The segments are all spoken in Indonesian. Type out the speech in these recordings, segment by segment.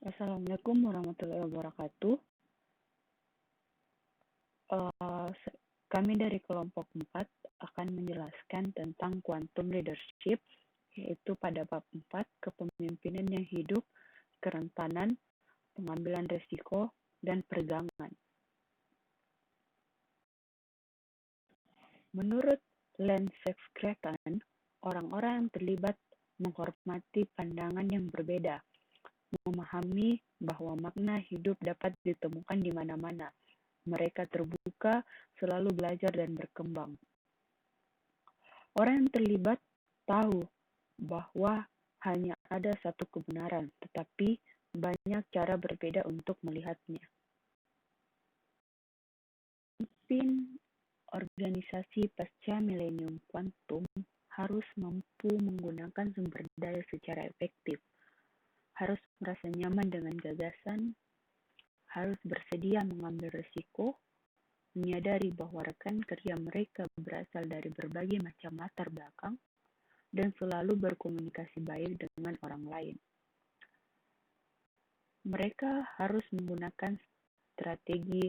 Assalamualaikum warahmatullahi wabarakatuh. Kami dari kelompok 4 akan menjelaskan tentang quantum leadership, yaitu pada bab 4, kepemimpinan yang hidup, kerentanan, pengambilan risiko, dan peregangan. Menurut Lensexcretan, orang-orang yang terlibat menghormati pandangan yang berbeda, memahami bahwa makna hidup dapat ditemukan di mana-mana. Mereka terbuka, selalu belajar dan berkembang. Orang yang terlibat tahu bahwa hanya ada satu kebenaran, tetapi banyak cara berbeda untuk melihatnya. Pemimpin organisasi pasca milenium kuantum harus mampu menggunakan sumber daya secara efektif, harus merasa nyaman dengan gagasan, harus bersedia mengambil risiko, menyadari bahwa rekan kerja mereka berasal dari berbagai macam latar belakang, dan selalu berkomunikasi baik dengan orang lain. Mereka harus menggunakan strategi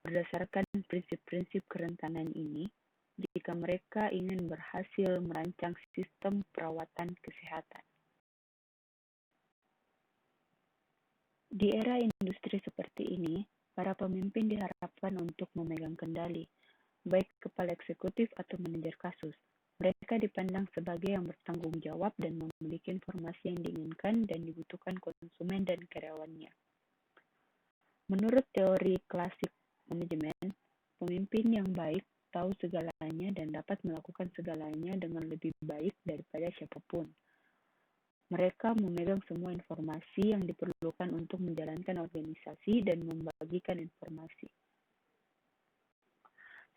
berdasarkan prinsip-prinsip kerentanan ini jika mereka ingin berhasil merancang sistem perawatan kesehatan. Di era industri seperti ini, para pemimpin diharapkan untuk memegang kendali, baik kepala eksekutif atau manajer kasus. Mereka dipandang sebagai yang bertanggung jawab dan memiliki informasi yang diinginkan dan dibutuhkan konsumen dan karyawannya. Menurut teori klasik manajemen, pemimpin yang baik tahu segalanya dan dapat melakukan segalanya dengan lebih baik daripada siapapun. Mereka memegang semua informasi yang diperlukan untuk menjalankan organisasi dan membagikan informasi.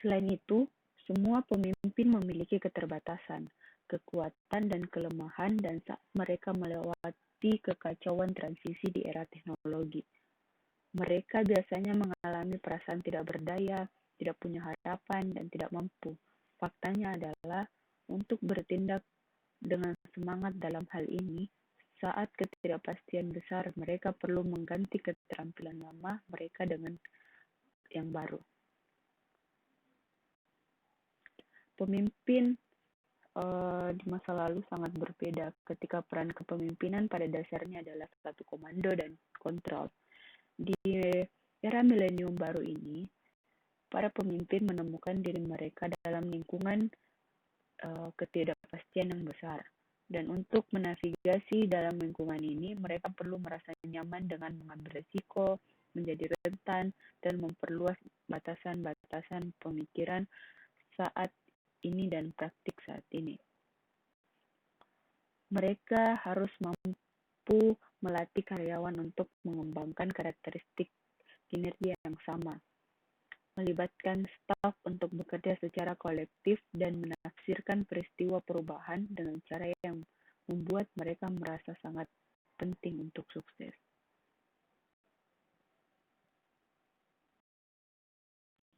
Selain itu, semua pemimpin memiliki keterbatasan, kekuatan, dan kelemahan dan saat mereka melewati kekacauan transisi di era teknologi. Mereka biasanya mengalami perasaan tidak berdaya, tidak punya harapan, dan tidak mampu. Faktanya adalah, untuk bertindak dengan semangat dalam hal ini, saat ketidakpastian besar, mereka perlu mengganti keterampilan lama mereka dengan yang baru. Pemimpin di masa lalu sangat berbeda ketika peran kepemimpinan pada dasarnya adalah satu komando dan kontrol. Di era milenium baru ini, para pemimpin menemukan diri mereka dalam lingkungan ketidakpastian yang besar. Dan untuk menavigasi dalam lingkungan ini, mereka perlu merasa nyaman dengan mengambil risiko, menjadi rentan, dan memperluas batasan-batasan pemikiran saat ini dan praktik saat ini. Mereka harus mampu melatih karyawan untuk mengembangkan karakteristik kinerja yang sama, melibatkan staf untuk bekerja secara kolektif dan menafsirkan peristiwa perubahan dengan cara yang membuat mereka merasa sangat penting untuk sukses.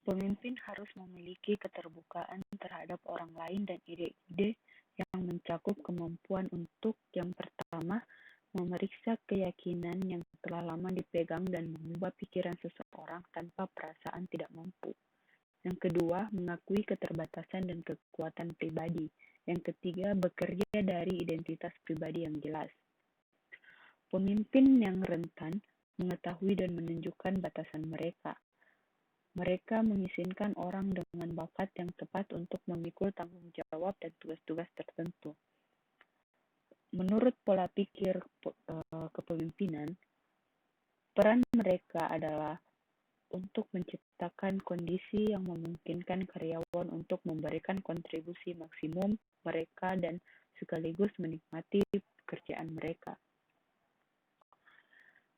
Pemimpin harus memiliki keterbukaan terhadap orang lain dan ide-ide yang mencakup kemampuan untuk, yang pertama, memeriksa keyakinan yang telah lama dipegang dan mengubah pikiran seseorang tanpa perasaan tidak mampu. Yang kedua, mengakui keterbatasan dan kekuatan pribadi. Yang ketiga, bekerja dari identitas pribadi yang jelas. Pemimpin yang rentan mengetahui dan menunjukkan batasan mereka. Mereka mengizinkan orang dengan bakat yang tepat untuk memikul tanggung jawab dan tugas-tugas tertentu. Menurut pola pikir kepemimpinan, peran mereka adalah untuk menciptakan kondisi yang memungkinkan karyawan untuk memberikan kontribusi maksimum mereka dan sekaligus menikmati pekerjaan mereka.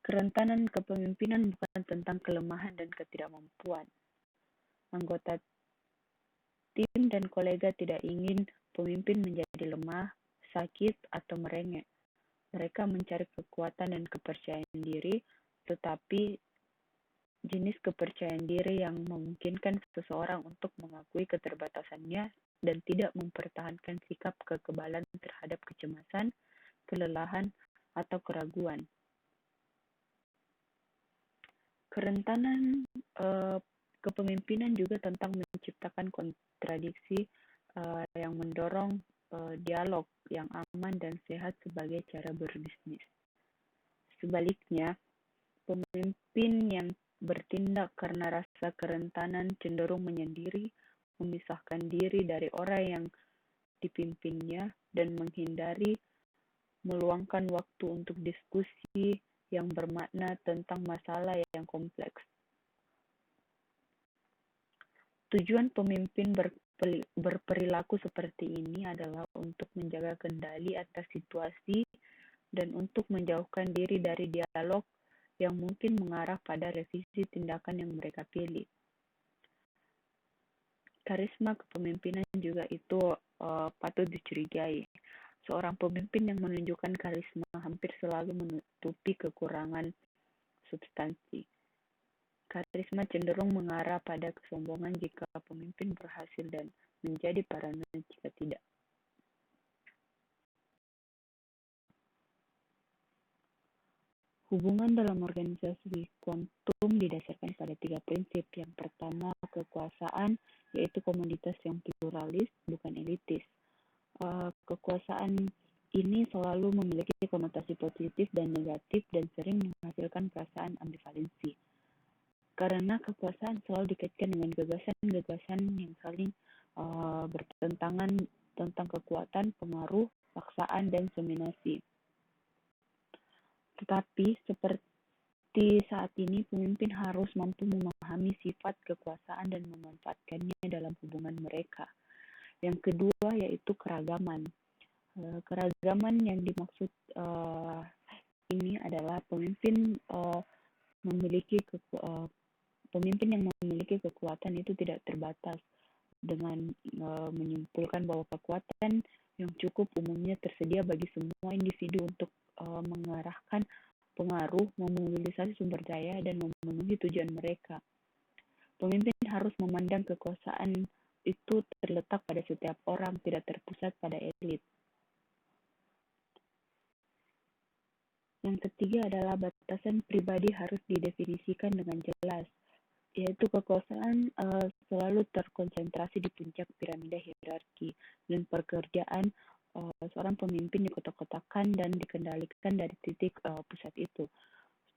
Kerentanan kepemimpinan bukan tentang kelemahan dan ketidakmampuan. Anggota tim dan kolega tidak ingin pemimpin menjadi lemah, sakit, atau merengek. Mereka mencari kekuatan dan kepercayaan diri, tetapi jenis kepercayaan diri yang memungkinkan seseorang untuk mengakui keterbatasannya dan tidak mempertahankan sikap kekebalan terhadap kecemasan, kelelahan, atau keraguan. Kerentanan kepemimpinan juga tentang menciptakan kontradiksi yang mendorong dialog yang aman dan sehat sebagai cara berbisnis. Sebaliknya, pemimpin yang bertindak karena rasa kerentanan cenderung menyendiri, memisahkan diri dari orang yang dipimpinnya, dan menghindari meluangkan waktu untuk diskusi yang bermakna tentang masalah yang kompleks. Tujuan pemimpin berperilaku seperti ini adalah untuk menjaga kendali atas situasi dan untuk menjauhkan diri dari dialog yang mungkin mengarah pada revisi tindakan yang mereka pilih. Karisma kepemimpinan juga itu patut dicurigai. Seorang pemimpin yang menunjukkan karisma hampir selalu menutupi kekurangan substansi. Karisma cenderung mengarah pada kesombongan jika pemimpin berhasil dan menjadi paranoid jika tidak. Hubungan dalam organisasi kuantum didasarkan pada 3 prinsip. Yang pertama, kekuasaan, yaitu komoditas yang pluralis, bukan elitis. Kekuasaan ini selalu memiliki konotasi positif dan negatif dan sering menghasilkan perasaan ambivalensi. Karena kekuasaan selalu dikaitkan dengan gagasan-gagasan yang saling bertentangan tentang kekuatan, pengaruh, paksaan, dan dominasi. Tetapi seperti saat ini, pemimpin harus mampu memahami sifat kekuasaan dan memanfaatkannya dalam hubungan mereka. Yang kedua yaitu keragaman. Keragaman yang dimaksud ini adalah pemimpin yang memiliki kekuatan itu tidak terbatas, dengan menyimpulkan bahwa kekuatan yang cukup umumnya tersedia bagi semua individu untuk mengarahkan pengaruh, memobilisasi sumber daya, dan memenuhi tujuan mereka. Pemimpin harus memandang kekuasaan itu terletak pada setiap orang, tidak terpusat pada elit. Yang ketiga adalah batasan pribadi harus didefinisikan dengan jelas, yaitu kekuasaan selalu terkonsentrasi di puncak piramida hierarki, dan pekerjaan seorang pemimpin dikotak-kotakan dan dikendalikan dari titik pusat itu.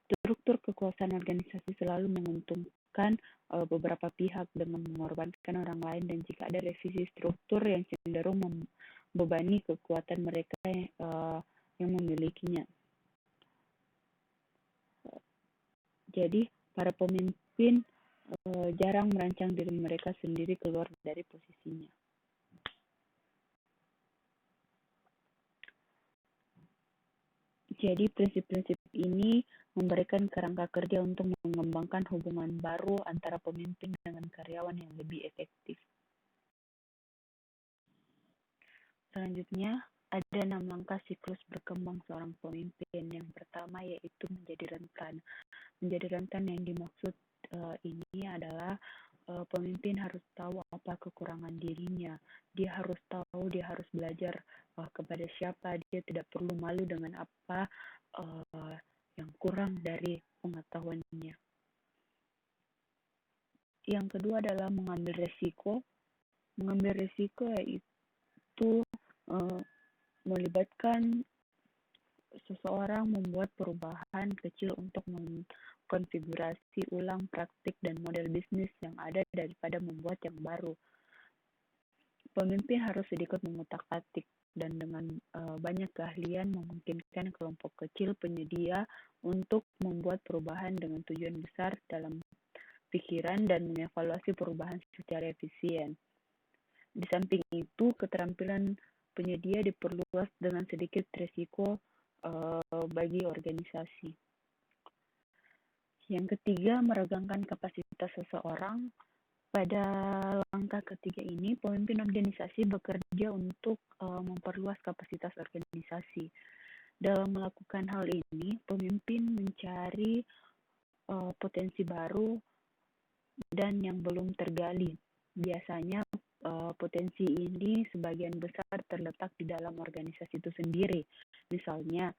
Struktur kekuasaan organisasi selalu menguntungkan beberapa pihak dengan mengorbankan orang lain, dan jika ada revisi struktur yang cenderung membebani kekuatan mereka yang memilikinya. Jadi, para pemimpin jarang merancang diri mereka sendiri keluar dari posisinya. Jadi, prinsip-prinsip ini memberikan kerangka kerja untuk mengembangkan hubungan baru antara pemimpin dengan karyawan yang lebih efektif. Selanjutnya, ada 6 langkah siklus berkembang seorang pemimpin. Yang pertama yaitu menjadi rentan. Menjadi rentan yang dimaksud ini adalah pemimpin harus tahu apa kekurangan dirinya. Dia harus tahu, dia harus belajar kepada siapa. Dia tidak perlu malu dengan apa yang kurang dari pengetahuannya. Yang kedua adalah mengambil resiko. Mengambil resiko yaitu melibatkan seseorang membuat perubahan kecil untuk mengkonfigurasi ulang praktik dan model bisnis yang ada daripada membuat yang baru. Pemimpin harus sedikit mengutak-atik dan dengan banyak keahlian memungkinkan kelompok kecil penyedia untuk membuat perubahan dengan tujuan besar dalam pikiran dan mengevaluasi perubahan secara efisien. Di samping itu, keterampilan penyedia diperluas dengan sedikit risiko bagi organisasi. Yang ketiga, meregangkan kapasitas seseorang. Pada langkah ketiga ini, pemimpin organisasi bekerja untuk memperluas kapasitas organisasi. Dalam melakukan hal ini, pemimpin mencari potensi baru dan yang belum tergali. Biasanya potensi ini sebagian besar terletak di dalam organisasi itu sendiri. Misalnya,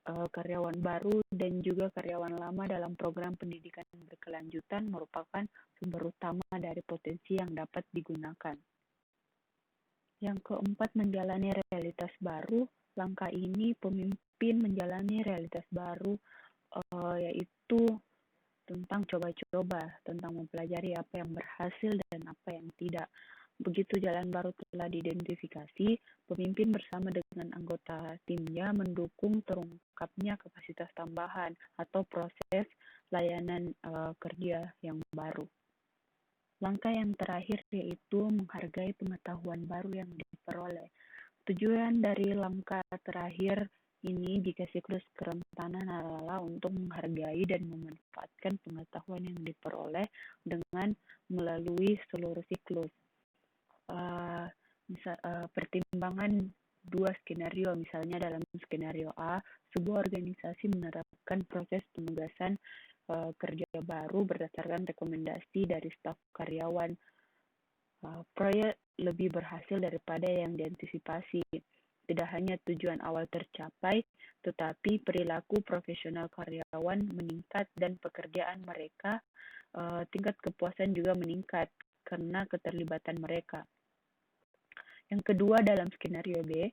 karyawan baru dan juga karyawan lama dalam program pendidikan berkelanjutan merupakan sumber utama dari potensi yang dapat digunakan. Yang keempat, menjalani realitas baru. Langkah ini pemimpin menjalani realitas baru, yaitu tentang coba-coba, tentang mempelajari apa yang berhasil dan apa yang tidak. Begitu jalan baru telah diidentifikasi, pemimpin bersama dengan anggota timnya mendukung terungkapnya kapasitas tambahan atau proses layanan kerja yang baru. Langkah yang terakhir yaitu menghargai pengetahuan baru yang diperoleh. Tujuan dari langkah terakhir ini jika siklus kerentanan adalah untuk menghargai dan memanfaatkan pengetahuan yang diperoleh dengan melalui seluruh siklus. Pertimbangan dua skenario, misalnya dalam skenario A, sebuah organisasi menerapkan proses penugasan kerja baru berdasarkan rekomendasi dari staf karyawan. Proyek lebih berhasil daripada yang diantisipasi. Tidak hanya tujuan awal tercapai, tetapi perilaku profesional karyawan meningkat dan pekerjaan mereka, tingkat kepuasan juga meningkat karena keterlibatan mereka. Yang kedua, dalam skenario B,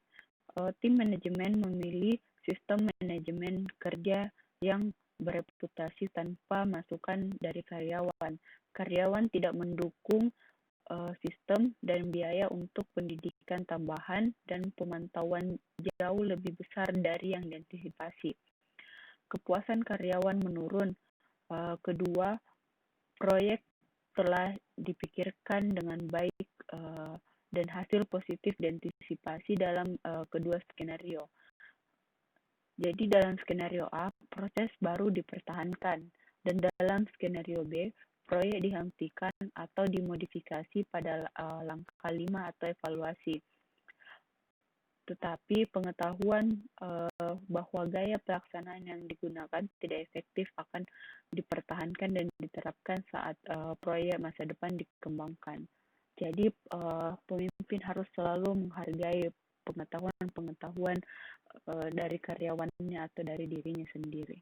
tim manajemen memilih sistem manajemen kerja yang bereputasi tanpa masukan dari karyawan. Karyawan tidak mendukung sistem dan biaya untuk pendidikan tambahan dan pemantauan jauh lebih besar dari yang diantisipasi. Kepuasan karyawan menurun. Kedua, proyek telah dipikirkan dengan baik dan hasil positif diantisipasi dalam kedua skenario. Jadi dalam skenario A, proses baru dipertahankan, dan dalam skenario B, proyek dihentikan atau dimodifikasi pada langkah 5 atau evaluasi. Tetapi pengetahuan bahwa gaya pelaksanaan yang digunakan tidak efektif akan dipertahankan dan diterapkan saat proyek masa depan dikembangkan. Jadi pemimpin harus selalu menghargai pengetahuan dari karyawannya atau dari dirinya sendiri.